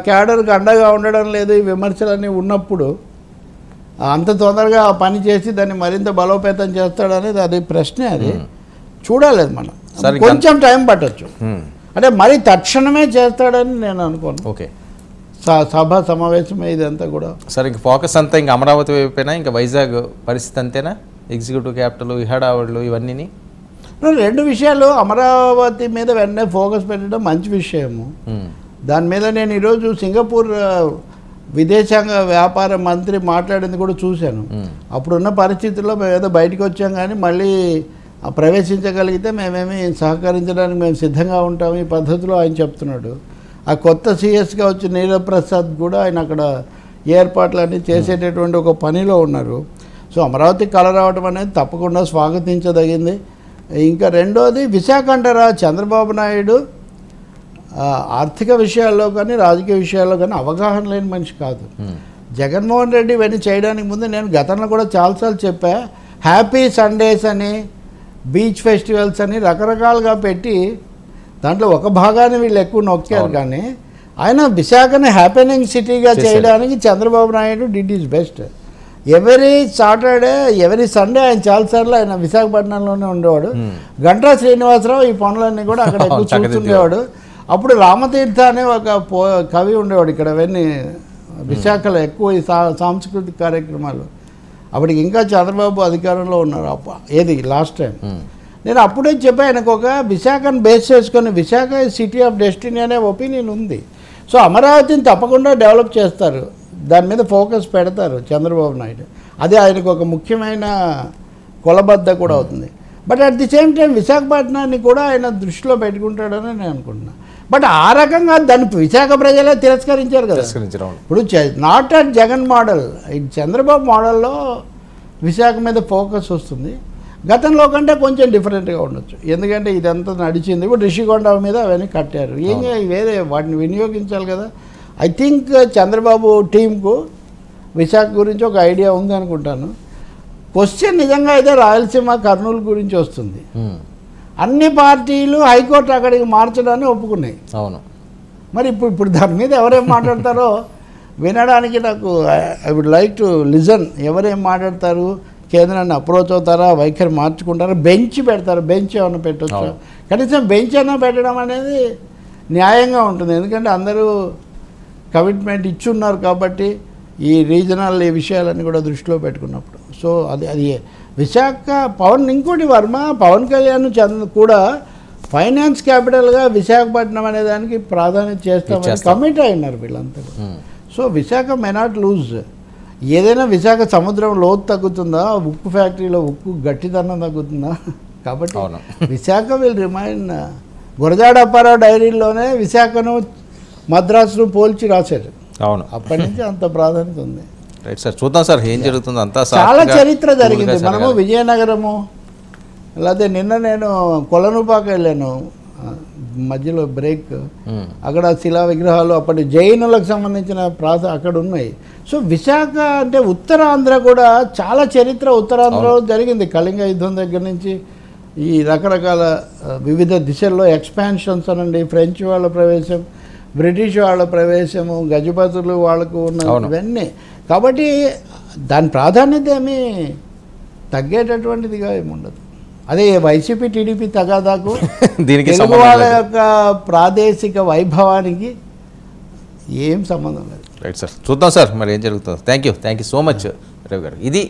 క్యాడర్కి అండగా ఉండడం లేదు, ఈ విమర్శలన్నీ ఉన్నప్పుడు అంత తొందరగా పని చేసి దాన్ని మరింత బలోపేతం చేస్తాడనేది అది ప్రశ్నే. అది చూడాలేదు మనం, కొంచెం టైం పట్టచ్చు. అంటే మరి తక్షణమే చేస్తాడని నేను అనుకోను. ఓకే, సభ సమావేశమే ఇదంతా కూడా. సార్ ఇంక ఫోకస్ అంతా ఇంకా అమరావతి వైపునా, ఇంకా వైజాగ్ పరిస్థితి అంతేనా? ఎగ్జిక్యూటివ్ క్యాపిటల్ హడావుళ్ళు ఇవన్నీ రెండు విషయాలు. అమరావతి మీద వెంటనే ఫోకస్ పెట్టడం మంచి విషయము. దాని మీద నేను ఈరోజు సింగపూర్ విదేశాంగ వ్యాపార మంత్రి మాట్లాడింది కూడా చూశాను. అప్పుడున్న పరిస్థితుల్లో మేము ఏదో బయటకు వచ్చాం, కానీ మళ్ళీ ప్రవేశించగలిగితే మేమేమి సహకరించడానికి మేము సిద్ధంగా ఉంటాము ఈ పద్ధతిలో ఆయన చెప్తున్నాడు. ఆ కొత్త సిఎస్గా వచ్చి నీలప్రసాద్ కూడా ఆయన అక్కడ ఏర్పాట్లన్నీ చేసేటటువంటి ఒక పనిలో ఉన్నారు. సో అమరావతికి కళ రావడం అనేది తప్పకుండా స్వాగతించదగింది. ఇంకా రెండోది విశాఖ అంటారా, చంద్రబాబు నాయుడు ఆర్థిక విషయాల్లో కానీ రాజకీయ విషయాల్లో కానీ అవగాహన లేని మనిషి కాదు. జగన్మోహన్ రెడ్డి ఇవన్నీ చేయడానికి ముందు నేను గతంలో కూడా చాలాసార్లు చెప్పా, హ్యాపీ సండేస్ అని, బీచ్ ఫెస్టివల్స్ అని రకరకాలుగా పెట్టి దాంట్లో ఒక భాగాన్ని వీళ్ళు ఎక్కువ నొక్కారు. కానీ ఆయన విశాఖని హ్యాపెనింగ్ సిటీగా చేయడానికి Chandrababu Naidu did is best. Every Saturday every Sunday ఆయన చాలాసార్లు ఆయన విశాఖపట్నంలోనే ఉండేవాడు. గంటా శ్రీనివాసరావు ఈ పనులన్నీ కూడా అక్కడ ఎక్కువ చూస్తుండేవాడు. అప్పుడు రామతీర్థ అనే ఒక కవి ఉండేవాడు ఇక్కడ, అవన్నీ విశాఖలో ఎక్కువ ఈ సాంస్కృతిక కార్యక్రమాలు. అప్పటికి ఇంకా చంద్రబాబు అధికారంలో ఉన్నారు. ఏది లాస్ట్ టైం నేను అప్పుడే చెప్పా, ఆయనకు ఒక విశాఖను బేస్ చేసుకొని విశాఖ సిటీ ఆఫ్ డెస్టినీ అనే ఒపీనియన్ ఉంది. సో అమరావతిని తప్పకుండా డెవలప్ చేస్తారు, దాని మీద ఫోకస్ పెడతారు చంద్రబాబు నాయుడు. అది ఆయనకు ఒక ముఖ్యమైన కొలబద్ద కూడా అవుతుంది. But at the same time విశాఖపట్నాన్ని కూడా ఆయన దృష్టిలో పెట్టుకుంటాడని నేను అనుకుంటున్నాను. బట్ ఆ రకంగా దాన్ని విశాఖ ప్రజలే తిరస్కరించారు కదా. ఇప్పుడు not at Jagan model, Chandrababu మోడల్లో విశాఖ మీద ఫోకస్ వస్తుంది. గతంలో కంటే కొంచెం డిఫరెంట్గా ఉండొచ్చు, ఎందుకంటే ఇదంతా నడిచింది. ఇప్పుడు రిషికొండ మీద అవన్నీ కట్టారు, ఏం వేరే వాటిని వినియోగించాలి కదా. ఐ థింక్ చంద్రబాబు టీంకు విశాఖ గురించి ఒక ఐడియా ఉంది అనుకుంటాను. క్వశ్చన్ నిజంగా అయితే రాయలసీమ కర్నూలు గురించి వస్తుంది. అన్ని పార్టీలు హైకోర్టు అక్కడికి మార్చడాన్ని ఒప్పుకున్నాయి. అవును, మరి ఇప్పుడు దాని మీద ఎవరేం మాట్లాడతారో వినడానికి నాకు I would like to listen. ఎవరేం మాట్లాడతారు, కేంద్రాన్ని అప్రోచ్ అవుతారా, వైఖరి మార్చుకుంటారా, బెంచ్ పెడతారా, బెంచ్ ఏమైనా పెట్టవచ్చు. కనీసం బెంచ్ అయినా పెట్టడం అనేది న్యాయంగా ఉంటుంది, ఎందుకంటే అందరూ కమిట్మెంట్ ఇచ్చున్నారు కాబట్టి ఈ రీజనల్ ఈ విషయాలన్నీ కూడా దృష్టిలో పెట్టుకున్నప్పుడు. సో అది విశాఖ ఇంకోటి పవన్ కళ్యాణ్ కూడా ఫైనాన్స్ క్యాపిటల్గా విశాఖపట్నం అనే దానికి ప్రాధాన్యత చేస్తామని కమిట్ అయినారు వీళ్ళంతా. So Visakha may not lose. ఏదైనా విశాఖ సముద్రం లోతు తగ్గుతుందా, ఉక్కు ఫ్యాక్టరీలో ఉక్కు గట్టిదనం తగ్గుతుందా? కాబట్టి విశాఖ విల్ రిమైన్. గురజాడ అప్పారావు డైరీలోనే విశాఖను మద్రాసును పోల్చి రాశారు. అవును, అప్పటి నుంచి అంత ప్రాధాన్యత ఉంది. రైట్ సార్, చూద్దాం సార్ ఏం జరుగుతుంది. అంతా చాలా చరిత్ర జరిగింది. మనము విజయనగరము, అలాగే నిన్న నేను కొలనుపాక వెళ్ళాను, మధ్యలో బ్రేక్. అక్కడ శిలా విగ్రహాలు అప్పటి జైనులకు సంబంధించిన అక్కడ ఉన్నాయి. సో విశాఖ అంటే ఉత్తరాంధ్ర కూడా చాలా చరిత్ర ఉత్తరాంధ్రలో జరిగింది. కళింగ యుద్ధం దగ్గర నుంచి ఈ రకరకాల వివిధ దిశల్లో ఎక్స్పాన్షన్స్ అనండి, ఫ్రెంచ్ వాళ్ళ ప్రవేశం, బ్రిటిష్ వాళ్ళ ప్రవేశము, గజపతులు వాళ్ళకు ఉన్న ఇవన్నీ. కాబట్టి దాని ప్రాధాన్యత ఏమీ తగ్గేటటువంటిదిగా ఏముండదు. అదే వైసీపీ టీడీపీ తగాదాకు తెలుగు వాళ్ళ యొక్క ప్రాదేశిక వైభవానికి ఏం సంబంధం లేదు. రైట్ సార్, చూద్దాం సార్ మరి ఏం జరుగుతుందో. Thank you so much Ravi గారు. ఇది